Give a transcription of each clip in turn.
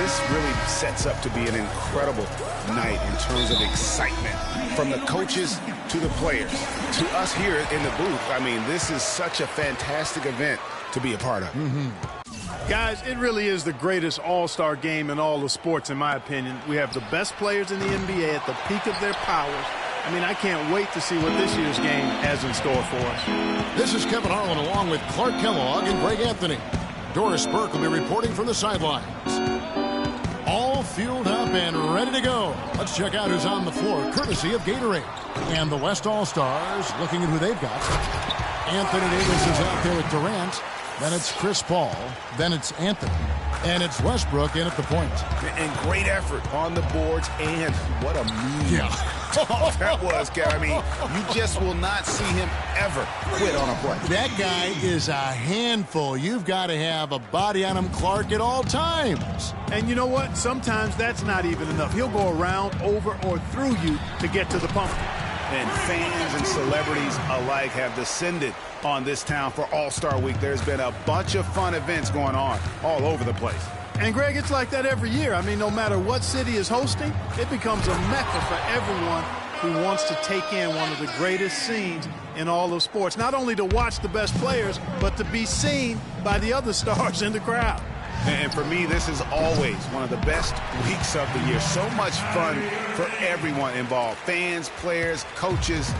this really sets up to be an incredible night in terms of excitement from the coaches to the players to us here in the booth. I mean, this is such a fantastic event to be a part of. Guys, it really is the greatest all-star game in all of sports, in my opinion. We have the best players in the NBA at the peak of their powers. I mean, I can't wait to see what this year's game has in store for us. This is Kevin Harlan along with Clark Kellogg and Greg Anthony. Doris Burke will be reporting from the sidelines. All fueled up and ready to go. Let's check out who's on the floor, courtesy of Gatorade. And the West All-Stars looking at who they've got. Anthony Davis is out there with Durant. Then it's Chris Paul. Then it's Anthony. And it's Westbrook in at the point. And great effort on the boards. And what a move. That was, I mean, you just will not see him ever quit on a play. That guy is a handful. You've got to have a body on him, Clark, at all times. And you know what? Sometimes that's not even enough. He'll go around, over, or through you to get to the pump. And fans and celebrities alike have descended on this town for All-Star Week. There's been a bunch of fun events going on all over the place. And, Greg, it's like that every year. I mean, no matter what city is hosting, it becomes a mecca for everyone who wants to take in one of the greatest scenes in all of sports. Not only to watch the best players, but to be seen by the other stars in the crowd. And for me, this is always one of the best weeks of the year. So much fun for everyone involved. Fans, players, coaches.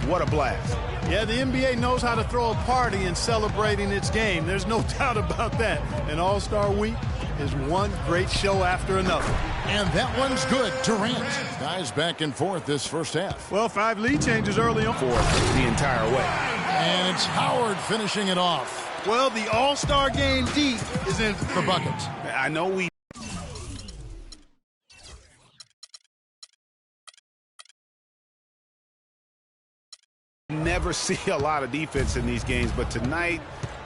What a blast. Yeah, the NBA knows how to throw a party in celebrating its game. There's no doubt about that. And All-Star Week is one great show after another. And that one's good. Durant dives back and forth this first half. Well, 5 lead changes early on. For the entire way. And it's Howard finishing it off. Well, the All-Star game deep is in the bucket. I know we never see a lot of defense in these games, but tonight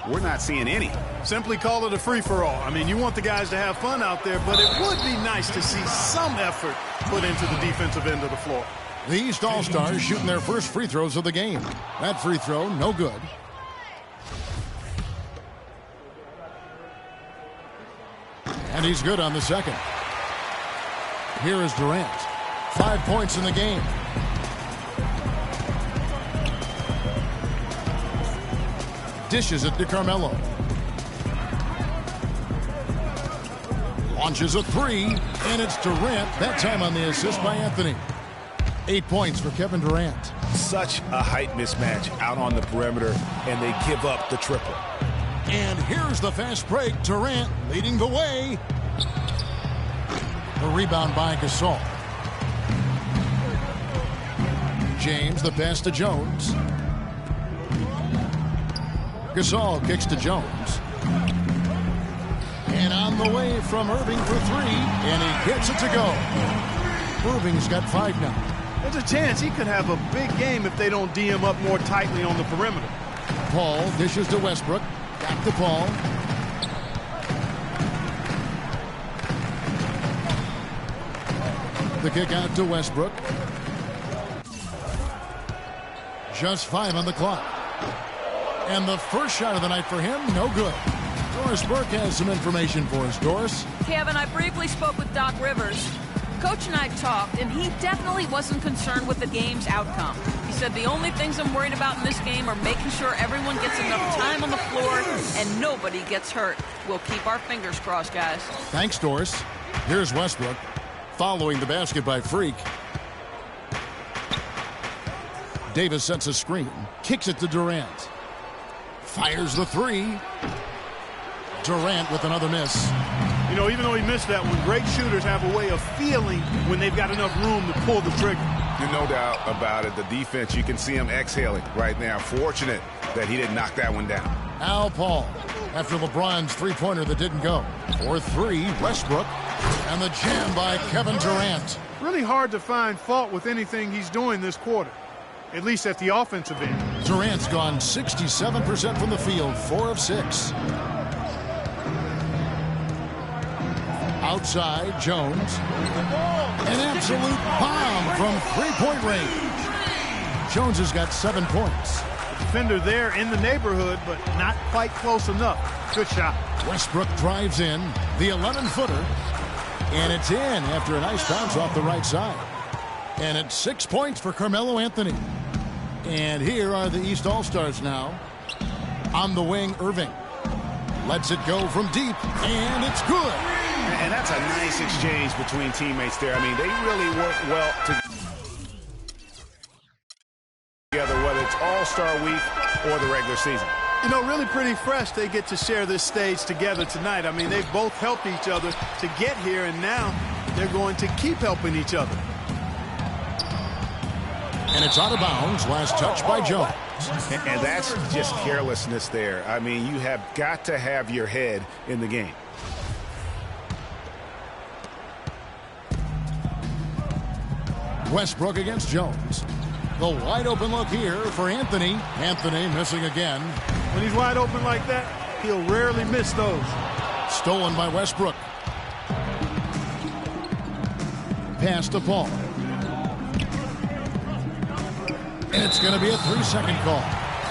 we're not seeing any. Simply call it a free-for-all. I mean, you want the guys to have fun out there, but it would be nice to see some effort put into the defensive end of the floor. The East All-Stars shooting their first free throws of the game. That free throw, no good. And he's good on the second. Here is Durant. 5 points in the game. Dishes it to Carmelo. Launches a three, and it's Durant. That time on the assist by Anthony. 8 points for Kevin Durant. Such a height mismatch out on the perimeter, and they give up the triple. And here's the fast break. Durant leading the way. The rebound by Gasol. James, the pass to Jones. Gasol kicks to Jones. And on the way from Irving for three. And he gets it to go. Irving's got 5 now. There's a chance he could have a big game if they don't D him up more tightly on the perimeter. Paul dishes to Westbrook. Back to Paul. The kick out to Westbrook. Just 5 on the clock. And the first shot of the night for him, no good. Doris Burke has some information for us. Doris? Kevin, I briefly spoke with Doc Rivers. Coach and I talked, and he definitely wasn't concerned with the game's outcome. He said the only things I'm worried about in this game are making sure everyone gets enough time on the floor and nobody gets hurt. We'll keep our fingers crossed, guys. Thanks, Doris. Here's Westbrook following the basket by Freak. Davis sets a screen, kicks it to Durant. Fires the three. Durant with another miss. You know, even though he missed that one, great shooters have a way of feeling when they've got enough room to pull the trigger. No doubt about it. The defense, you can see him exhaling right now. Fortunate that he didn't knock that one down. Al Paul, after LeBron's three-pointer that didn't go. For three, Westbrook. And the jam by Kevin Durant. Really hard to find fault with anything he's doing this quarter, at least at the offensive end. Durant's gone 67% from the field, 4 of 6. Outside, Jones. An absolute bomb from three-point range. Jones has got 7 points. Defender there in the neighborhood, but not quite close enough. Good shot. Westbrook drives in. The 11-footer. And it's in after a nice bounce off the right side. And it's 6 points for Carmelo Anthony. And here are the East All-Stars now. On the wing, Irving. Lets it go from deep, and it's good. And that's a nice exchange between teammates there. I mean, they really work well together, whether it's All-Star Week or the regular season. You know, really pretty fresh they get to share this stage together tonight. I mean, they've both helped each other to get here, and now they're going to keep helping each other. And it's out of bounds. Last touch by Jones. And that's just carelessness there. I mean, you have got to have your head in the game. Westbrook against Jones. The wide open look here for Anthony. Anthony missing again. When he's wide open like that, he'll rarely miss those. Stolen by Westbrook. Pass to Paul. And it's going to be a 3-second call.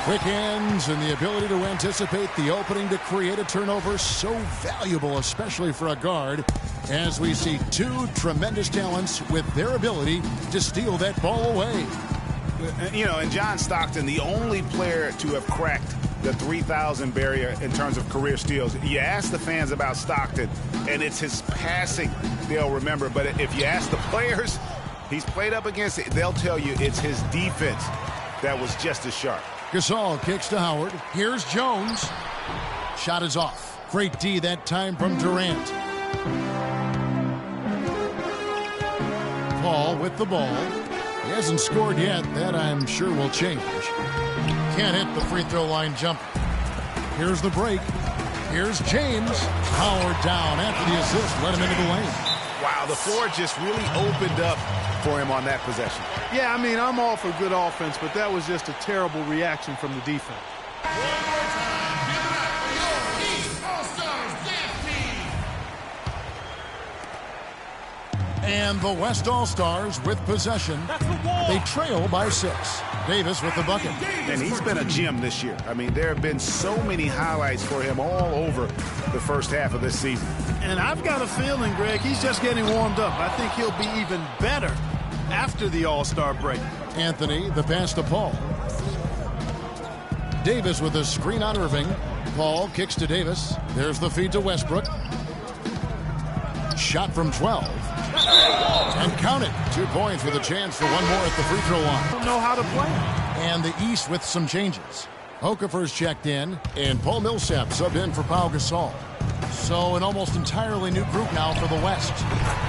Quick hands and the ability to anticipate the opening to create a turnover, so valuable, especially for a guard, as we see two tremendous talents with their ability to steal that ball away. You know, and John Stockton, the only player to have cracked the 3,000 barrier in terms of career steals. You ask the fans about Stockton, and it's his passing they'll remember. But if you ask the players he's played up against, they'll tell you it's his defense that was just as sharp. Gasol kicks to Howard. Here's Jones. Shot is off. Great D that time from Durant. Paul with the ball. He hasn't scored yet. That I'm sure will change. Can't hit the free throw line jumper. Here's the break. Here's James. Howard down after the assist. Let him into the lane. Wow, the floor just really opened up for him on that possession. Yeah, I mean, I'm all for good offense, but that was just a terrible reaction from the defense. And the West All-Stars with possession. They trail by 6. Davis with the bucket. And he's been a gem this year. I mean, there have been so many highlights for him all over the first half of this season. And I've got a feeling, Greg, he's just getting warmed up. I think he'll be even better after the All-Star break. Anthony, the pass to Paul. Davis with a screen on Irving. Paul kicks to Davis. There's the feed to Westbrook. Shot from 12. And count it. 2 points with a chance for one more at the free throw line. Don't know how to play. And the East with some changes. Okafor's checked in, and Paul Millsap subbed in for Pau Gasol. So an almost entirely new group now for the West.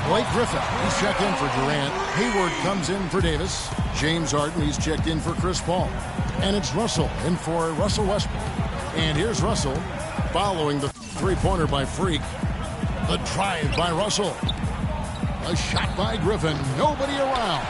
Blake Griffin, he's checked in for Durant. Hayward comes in for Davis. James Harden, he's checked in for Chris Paul. And it's Russell in for Russell Westbrook. And here's Russell following the three-pointer by Freak. The drive by Russell. A shot by Griffin. Nobody around.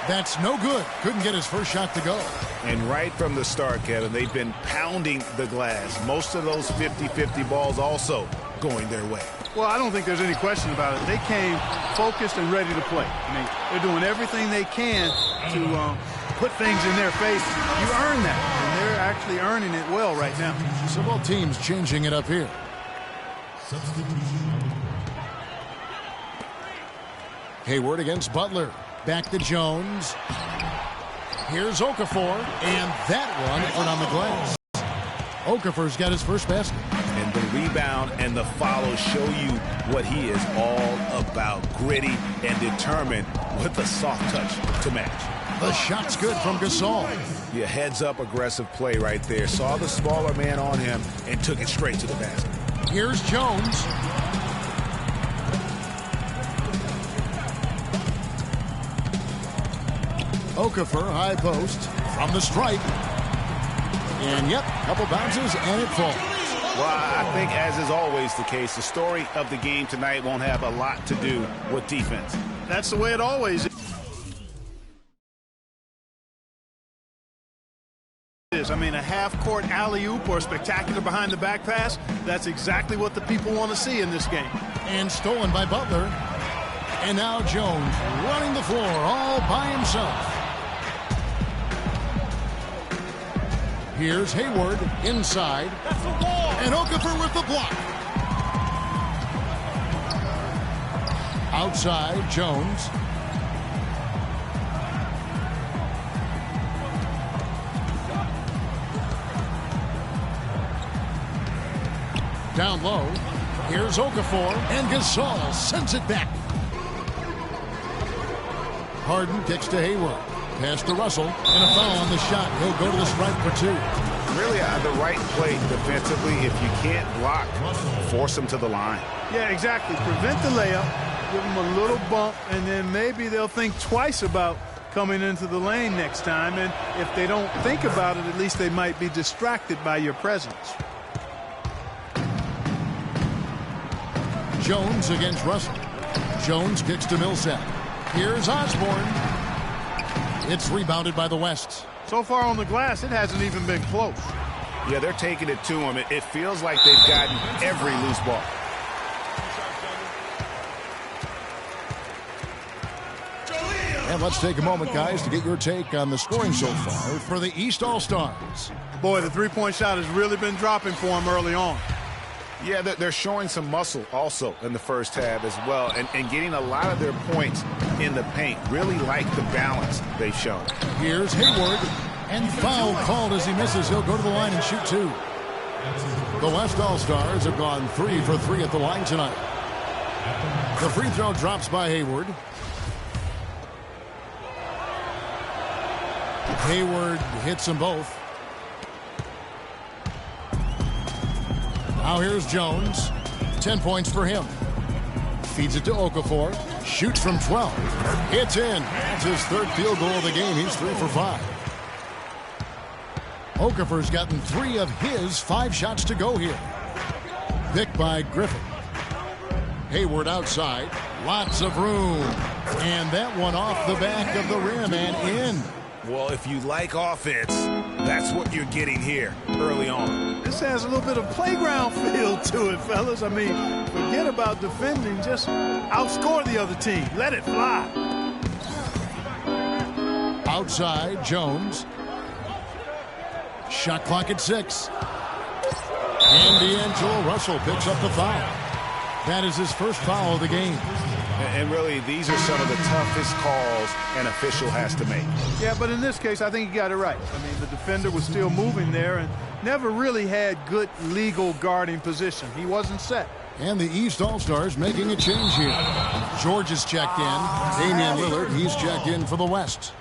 That's no good. Couldn't get his first shot to go. And right from the start, Kevin, they've been pounding the glass. Most of those 50-50 balls also going their way. Well, I don't think there's any question about it. They came focused and ready to play. I mean, they're doing everything they can to put things in their face. You earn that, and they're actually earning it well right now. So both teams changing it up here. Hayward against Butler. Back to Jones. Here's Okafor, and that one put on the glass. Okafor's got his first basket. And the rebound and the follow show you what he is all about. Gritty and determined with the soft touch to match. The shot's good from Gasol. Yeah, heads-up aggressive play right there. Saw the smaller man on him and took it straight to the basket. Here's Jones. Okafor, high post, from the stripe. And, yep, couple bounces, and it falls. Well, I think, as is always the case, the story of the game tonight won't have a lot to do with defense. That's the way it always is. I mean, a half-court alley-oop or a spectacular behind-the-back pass, that's exactly what the people want to see in this game. And stolen by Butler. And now Jones running the floor all by himself. Here's Hayward inside. That's the wall. And Okafor with the block. Outside, Jones. Down low. Here's Okafor, and Gasol sends it back. Harden kicks to Hayward. Pass to Russell, and a foul on the shot. He'll go to the stripe for 2. Really the right play defensively. If you can't block, force them to the line. Yeah, exactly. Prevent the layup, give them a little bump, and then maybe they'll think twice about coming into the lane next time. And if they don't think about it, at least they might be distracted by your presence. Jones against Russell. Jones kicks to Millsap. Here's Osborne. It's rebounded by the West. So far on the glass, it hasn't even been close. Yeah, they're taking it to him. It feels like they've gotten every loose ball. And let's take a moment, guys, to get your take on the scoring so far for the East All-Stars. Boy, the three-point shot has really been dropping for him early on. Yeah, they're showing some muscle also in the first half as well, and getting a lot of their points in the paint. Really like the balance they've shown. Here's Hayward, and foul called as he misses. He'll go to the line and shoot 2. The West All-Stars have gone 3 for 3 at the line tonight. The free throw drops by Hayward. Hayward hits them both. Now here's Jones. 10 points for him. Feeds it to Okafor. Shoots from 12. It's in. That's his 3rd field goal of the game. He's 3 for 5. Okafor's gotten 3 of his 5 shots to go here. Picked by Griffin. Hayward outside. Lots of room. And that one off the back of the rim and in. Well, if you like offense, that's what you're getting here early on. This has a little bit of playground feel to it, fellas. I mean, forget about defending. Just outscore the other team. Let it fly. Outside, Jones. Shot clock at 6. And D'Angelo Russell picks up the foul. That is his first foul of the game. And really, these are some of the toughest calls an official has to make. Yeah, but in this case, I think he got it right. I mean, the defender was still moving there and never really had good legal guarding position. He wasn't set. And the East All-Stars making a change here. George is checked in. Damian Lillard, he's checked in for the West.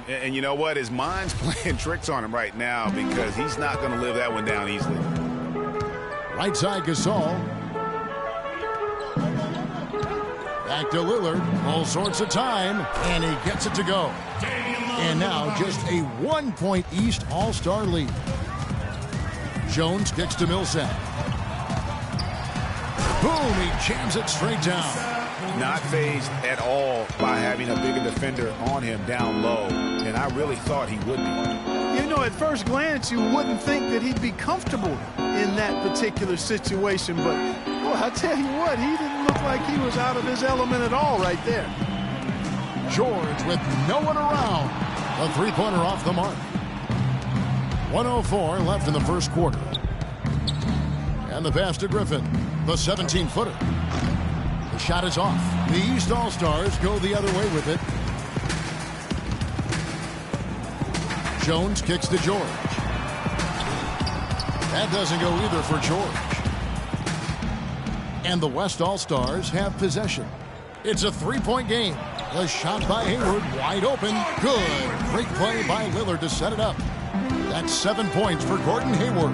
And you know what? His mind's playing tricks on him right now because he's not going to live that one down easily. Right side, Gasol. Back to Lillard. All sorts of time. And he gets it to go. And now just a 1-point East All-Star lead. Jones kicks to Millsap. Boom! He jams it straight down. Not fazed at all by having a bigger defender on him down low. And I really thought he would be. You know, at first glance, you wouldn't think that he'd be comfortable in that particular situation. But, well, I tell you what, he didn't look like he was out of his element at all right there. George with no one around. A three-pointer off the mark. 1:04 left in the first quarter. And the pass to Griffin. The 17-footer. The shot is off. The East All-Stars go the other way with it. Jones kicks to George. That doesn't go either for George. And the West All-Stars have possession. It's a three-point game. The shot by Hayward, wide open. Good. Great play by Lillard to set it up. That's 7 points for Gordon Hayward.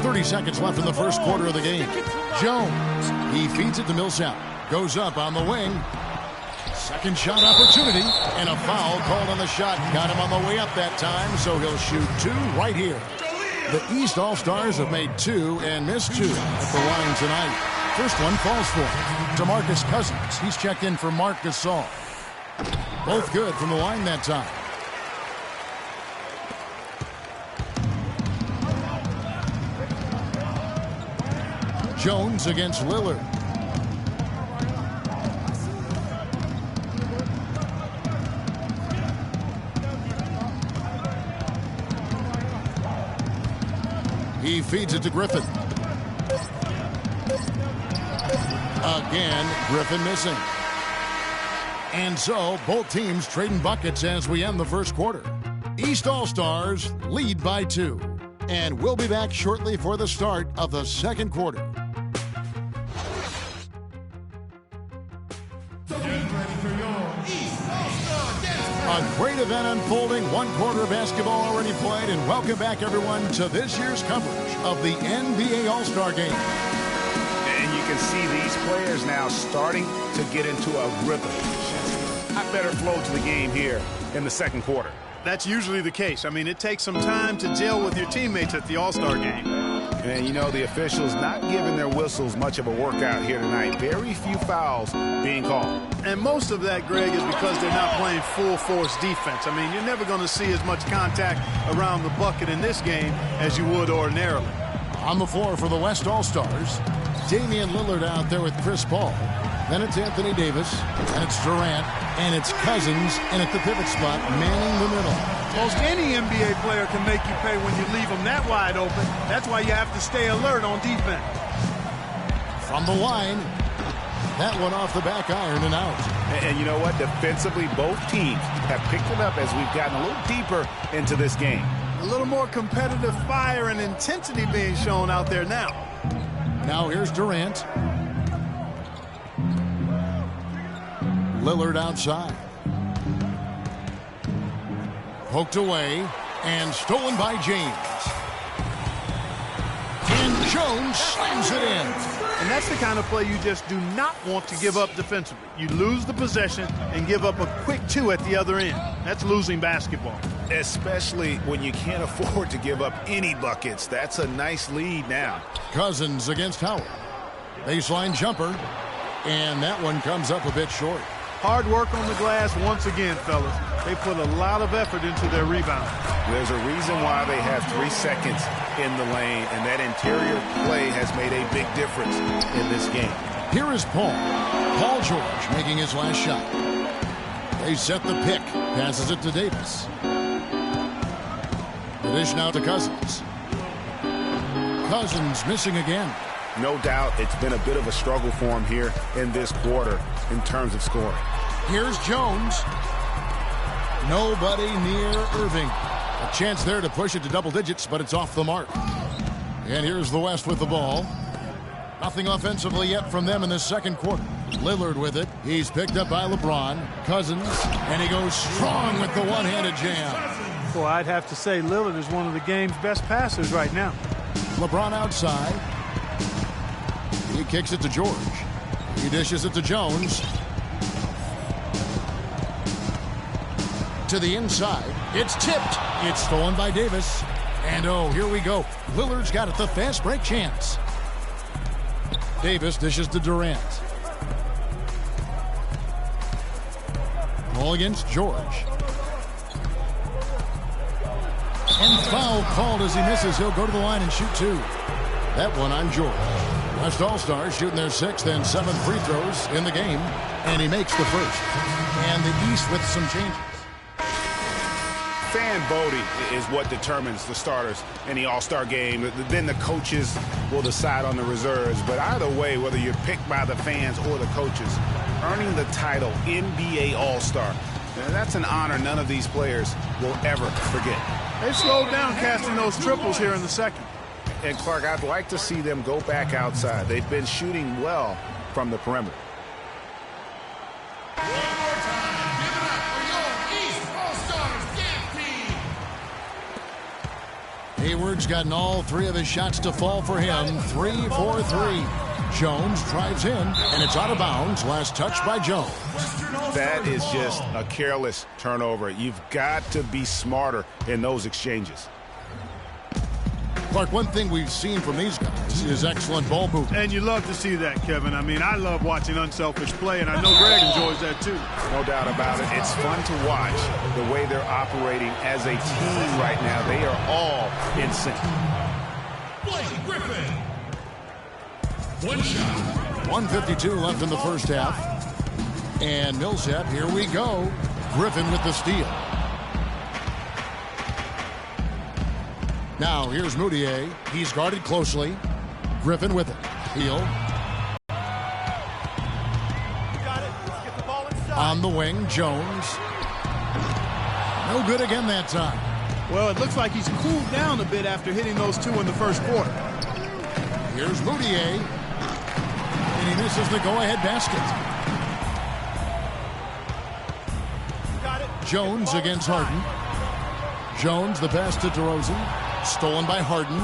30 seconds left in the first quarter of the game. Jones, he feeds it to Millsap. Goes up on the wing. Second shot opportunity. And a foul called on the shot. Got him on the way up that time, so he'll shoot 2 right here. The East All-Stars have made 2 and missed 2 at the line tonight. First one falls for DeMarcus Cousins. He's checked in for Marc Gasol. Both good from the line that time. Jones against Lillard. He feeds it to Griffin. Again, Griffin missing. And so, both teams trading buckets as we end the first quarter. East All-Stars lead by 2. And we'll be back shortly for the start of the second quarter. A great event unfolding, one quarter of basketball already played, and welcome back everyone to this year's coverage of the NBA All-Star Game. And you can see these players now starting to get into a rhythm. A better flow to the game here in the second quarter. That's usually the case. I mean, it takes some time to gel with your teammates at the All-Star Game. And, you know, the officials not giving their whistles much of a workout here tonight. Very few fouls being called. And most of that, Greg, is because they're not playing full-force defense. I mean, you're never going to see as much contact around the bucket in this game as you would ordinarily. On the floor for the West All-Stars, Damian Lillard out there with Chris Paul. Then it's Anthony Davis, and it's Durant, and it's Cousins, and at the pivot spot, manning the middle. Most any NBA player can make you pay when you leave them that wide open. That's why you have to stay alert on defense. From the line, that one off the back iron and out. And you know what? Defensively, both teams have picked it up as we've gotten a little deeper into this game. A little more competitive fire and intensity being shown out there now. Now here's Durant. Lillard outside. Poked away and stolen by James. And Jones slams it in. And that's the kind of play you just do not want to give up defensively. You lose the possession and give up a quick 2 at the other end. That's losing basketball. Especially when you can't afford to give up any buckets. That's a nice lead now. Cousins against Howard. Baseline jumper. And that one comes up a bit short. Hard work on the glass once again, fellas. They put a lot of effort into their rebound. There's a reason why they have 3 seconds in the lane, and that interior play has made a big difference in this game. Here is Paul. Paul George making his last shot. They set the pick. Passes it to Davis. The dish now to Cousins. Cousins missing again. No doubt it's been a bit of a struggle for him here in this quarter in terms of scoring. Here's Jones. Nobody near Irving. A chance there to push it to double digits, but it's off the mark. And here's the West with the ball. Nothing offensively yet from them in this second quarter. Lillard with it. He's picked up by LeBron. Cousins. And he goes strong with the one-handed jam. Well, I'd have to say Lillard is one of the game's best passers right now. LeBron outside. He kicks it to George. He dishes it to Jones. To the inside. It's tipped. It's stolen by Davis. And oh, here we go. Lillard's got it, the fast break chance. Davis dishes to Durant. Ball against George. And foul called as he misses. He'll go to the line and shoot 2. That one on George. West All-Stars shooting their 6th and 7th free throws in the game. And he makes the first. And the East with some changes. Fan voting is what determines the starters in the All-Star game. Then the coaches will decide on the reserves. But either way, whether you're picked by the fans or the coaches, earning the title NBA All-Star, that's an honor none of these players will ever forget. They've slowed down casting those triples here in the second. And, Clark, I'd like to see them go back outside. They've been shooting well from the perimeter. Hayward's gotten all 3 of his shots to fall for him. 3 for 3. Jones drives in, and it's out of bounds. Last touch by Jones. That is just a careless turnover. You've got to be smarter in those exchanges. Clark, one thing we've seen from these guys is excellent ball movement. And you love to see that, Kevin. I mean, I love watching unselfish play, and I know Greg enjoys that too. No doubt about it. It's fun to watch the way they're operating as a team right now. They are all in sync. Blake Griffin. One shot. 1:52 left in the first half. And Millsap, here we go. Griffin with the steal. Now here's Moutier. He's guarded closely. Griffin with it. Peel. On the wing, Jones. No good again that time. Well, it looks like he's cooled down a bit after hitting those two in the first quarter. Here's Moutier. And he misses the go-ahead basket. Jones against Harden. Jones, the pass to DeRozan. Stolen by Harden.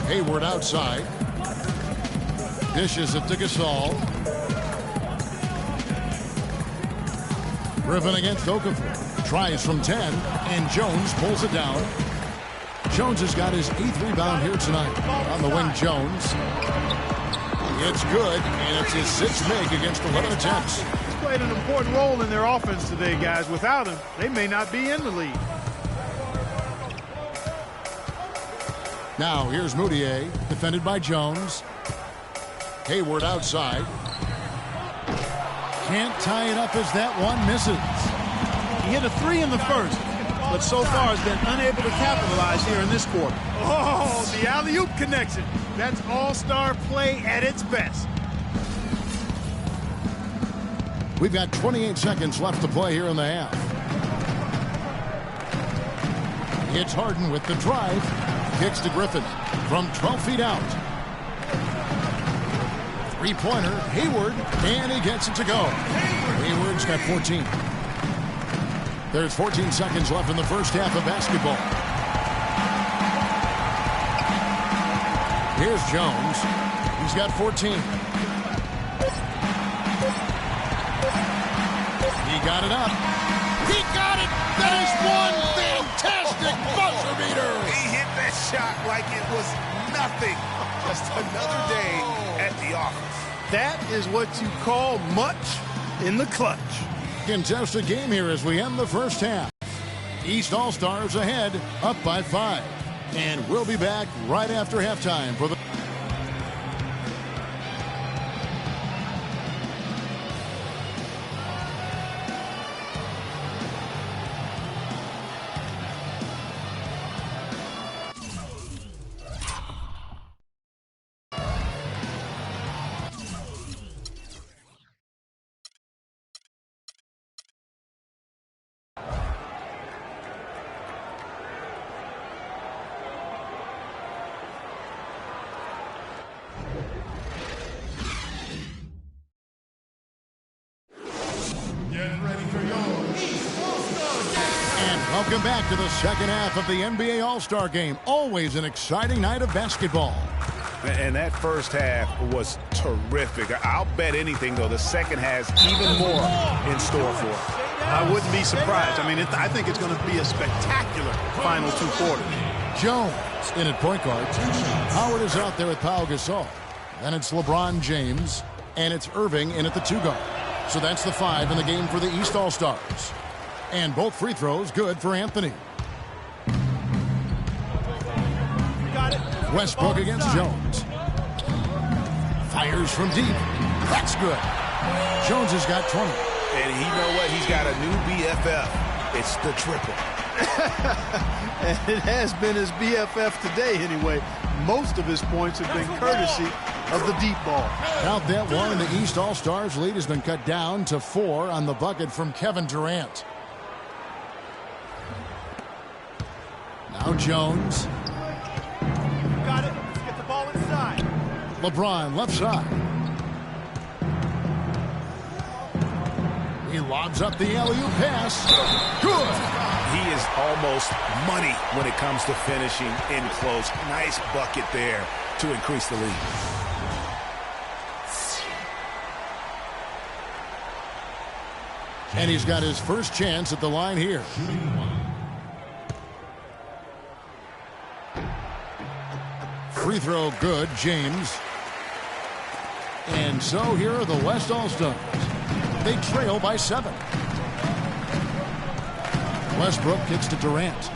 Hayward outside. Dishes it to Gasol. Griffin against Okafor. Tries from 10, and Jones pulls it down. Jones has got his 8th rebound here tonight. On the wing, Jones. It's good, and it's his 6th make against 11 attempts. He's played an important role in their offense today, guys. Without him, they may not be in the lead. Now, here's Moutier, defended by Jones. Hayward outside. Can't tie it up as that one misses. He hit a 3 in the first, but so far has been unable to capitalize here in this quarter. Oh, the alley-oop connection. That's all-star play at its best. We've got 28 seconds left to play here in the half. It's Harden with the drive. Kicks to Griffin from 12 feet out. Three-pointer, Hayward, and he gets it to go. Hayward's got 14. There's 14 seconds left in the first half of basketball. Here's Jones. He's got 14. He got it up. He got it! That is one fantastic buzzer beater! He hit that shot like it was nothing. Just another day at the office. That is what you call much in the clutch. Contested game here as we end the first half. East All-Stars ahead, up by 5. And we'll be back right after halftime for the... Welcome back to the second half of the NBA All-Star Game. Always an exciting night of basketball. And that first half was terrific. I'll bet anything, though, the second has even more in store for it. I wouldn't be surprised. I mean, I think it's going to be a spectacular final 2 quarters. Jones in at point guard. Howard is out there with Pau Gasol. Then it's LeBron James. And it's Irving in at the 2 guard. So that's the 5 in the game for the East All-Stars. And both free throws good for Anthony. Westbrook against Jones. Fires from deep. That's good. Jones has got 20. And you know what? He's got a new BFF. It's the triple. And it has been his BFF today anyway. Most of his points have been courtesy of the deep ball. Count that one, and the East All-Stars lead has been cut down to 4 on the bucket from Kevin Durant. Now Jones. Got it. Let's get the ball inside. LeBron left side. He lobs up the alley-oop pass. Good. He is almost money when it comes to finishing in close. Nice bucket there to increase the lead. And he's got his first chance at the line here. Free throw good, James. And so here are the West All-Stars. They trail by 7. Westbrook kicks to Durant.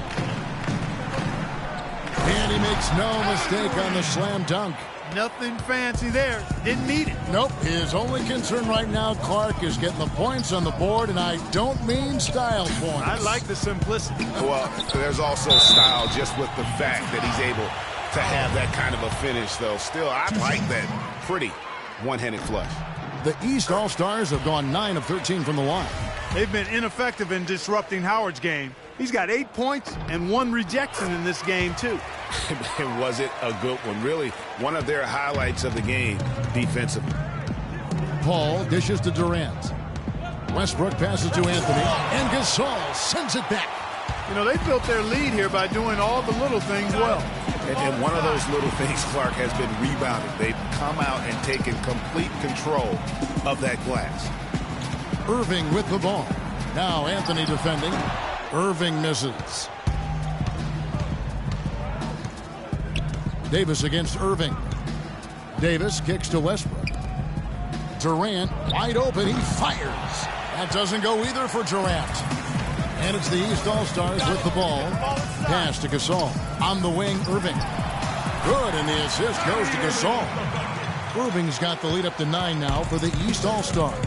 And he makes no mistake on the slam dunk. Nothing fancy there. Didn't need it. Nope. His only concern right now, Clark, is getting the points on the board, and I don't mean style points. I like the simplicity. Well, there's also style just with the fact that he's able to have that kind of a finish, though. Still, I like that pretty one-handed flush. The East All-Stars have gone 9 of 13 from the line. They've been ineffective in disrupting Howard's game. He's got 8 points and 1 rejection in this game, too. And was it a good one? Really, one of their highlights of the game defensively. Paul dishes to Durant. Westbrook passes to Anthony, and Gasol sends it back. You know, they built their lead here by doing all the little things well. And one of those little things, Clark, has been rebounded. They've come out and taken complete control of that glass. Irving with the ball. Now Anthony defending. Irving misses. Davis against Irving. Davis kicks to Westbrook. Durant wide open. He fires. That doesn't go either for Durant. And it's the East All-Stars with the ball. Pass to Gasol. On the wing, Irving. Good, and the assist goes to Gasol. Irving's got the lead up to 9 now for the East All-Stars.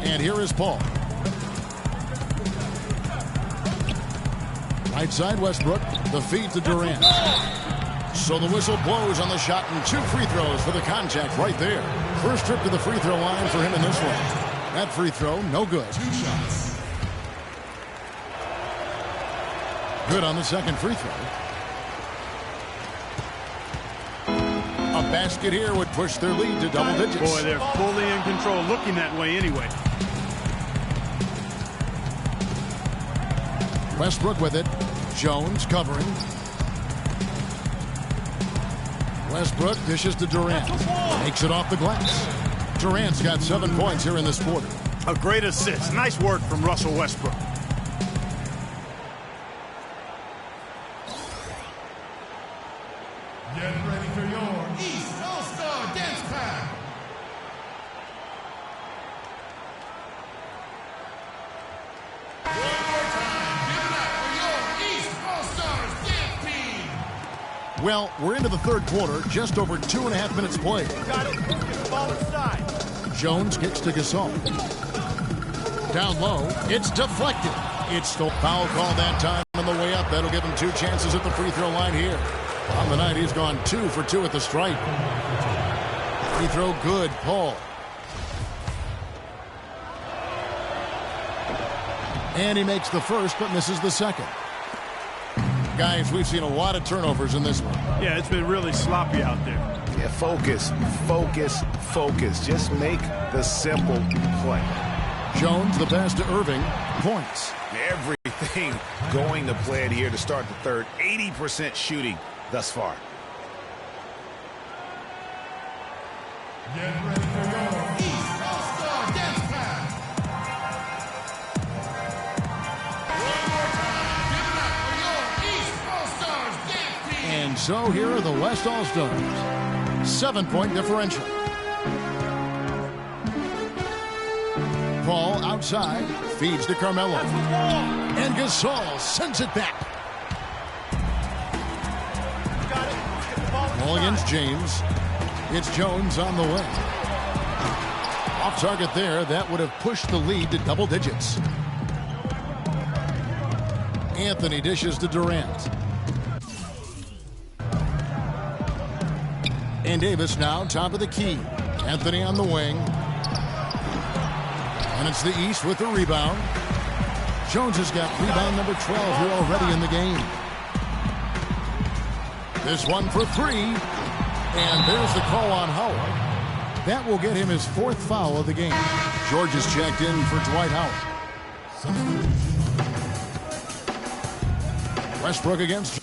And here is Paul. Right side, Westbrook. The feed to Durant. So the whistle blows on the shot, and 2 free throws for the contact right there. First trip to the free throw line for him in this one. That free throw, no good. 2 shots. Good on the second free throw. A basket here would push their lead to double digits. Boy, they're fully in control, looking that way anyway. Westbrook with it. Jones covering. Westbrook dishes to Durant. Makes it off the glass. Durant's got 7 points here in this quarter. A great assist. Nice work from Russell Westbrook. Get ready for your East All-Star Dance Pack. One more time, give it up for your East All-Stars Dance Team. Well, we're into the third quarter, just over 2.5 minutes played. Got it. Get the ball inside. Jones kicks to Gasol. Down low, it's deflected. It's the foul call that time on the way up. That'll give him 2 chances at the free throw line here. On the night, he's gone 2 for 2 at the stripe. Free throw good, Paul. And he makes the first, but misses the second. Guys, we've seen a lot of turnovers in this one. Yeah, it's been really sloppy out there. Yeah, focus, focus, focus. Just make the simple play. Jones, the pass to Irving. Points. Everything going to plan here to start the third. 80% shooting thus far. Get ready for your East All-Star Dance Pack. One more time, give it up for your East All-Stars Dance Team. And so here are the West All-Stars. 7-point differential. Paul outside, feeds to Carmelo. And Gasol sends it back. Ball against James. It's Jones on the way. Off target there. That would have pushed the lead to double digits. Anthony dishes to Durant. And Davis now top of the key. Anthony on the wing. And it's the East with the rebound. Jones has got rebound number 12 here already in the game. This one for 3. And there's the call on Howard. That will get him his 4th foul of the game. George is checked in for Dwight Howard. Westbrook against